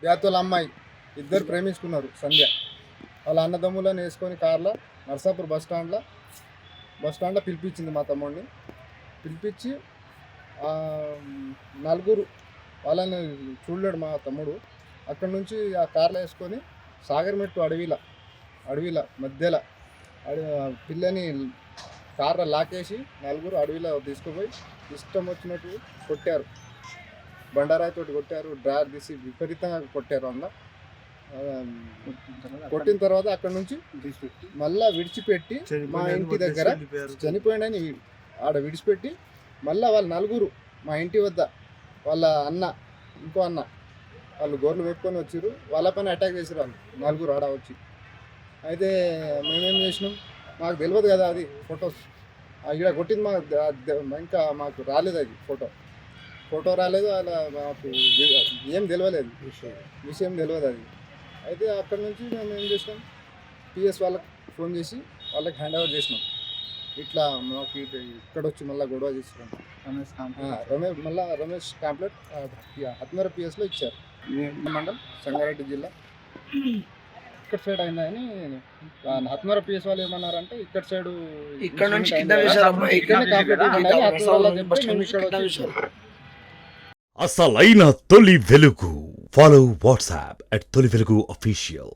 బ్యాతుల అమ్మాయి ఇద్దరు ప్రేమించుకున్నారు సంధ్య. వాళ్ళ అన్నదమ్ములను వేసుకొని కార్లో నర్సాపూర్ బస్ స్టాండ్లో పిలిపించింది మా తమ్ముడిని. పిలిపించి నలుగురు వాళ్ళని చూడలేడు మా తమ్ముడు. అక్కడ నుంచి ఆ కార్లో వేసుకొని సాగర్మెట్టు అడవిల మధ్యలో పిల్లని కార్లో లాకేసి నలుగురు అడవిలో తీసుకుపోయి ఇష్టం వచ్చినట్టు కొట్టారు. బండారాయితోటి కొట్టారు, డ్రైవర్ తీసి విపరీతంగా కొట్టారు. కొట్టిన తర్వాత అక్కడ నుంచి మళ్ళా విడిచిపెట్టి మా ఇంటి దగ్గర చనిపోయినని ఆడ విడిచిపెట్టి మళ్ళీ వాళ్ళ నలుగురు మా ఇంటి వద్ద వాళ్ళ ఇంకో అన్న వాళ్ళు గోర్లు పెట్టుకొని వచ్చారు. వాళ్ళ పైన అటాక్ చేసారు వాళ్ళు నలుగురు ఆడ వచ్చి. అయితే మేమేం చేసినాం, మాకు తెలియదు కదా అది ఫొటోస్ ఇక్కడ కొట్టింది ఇంకా మాకు రాలేదు. అది ఫోటో రాలేదు. అలా మాకు ఏం తెలియలేదు, విషయం తెలియదు అది. అయితే అక్కడ నుంచి మేము ఏం చేసినాం, పిఎస్ వాళ్ళకి ఫోన్ చేసి వాళ్ళకి హ్యాండ్ ఓవర్ చేసినాం. ఇట్లా మాకు ఇక్కడ వచ్చి మళ్ళీ గొడవ చేసుకున్నాం. రమేష్ కాంప్లెట్ హత్మర పిఎస్లో ఇచ్చారు. మండల్ సంగారెడ్డి జిల్లా ఇక్కడ సైడ్ అయిందని హత్మర పిఎస్ వాళ్ళు ఏమన్నారంటే ఇక్కడ సైడ్ అసలైన తొలి వెలుగు. ఫాలో వాట్సాప్ @తొలి వెలుగు official.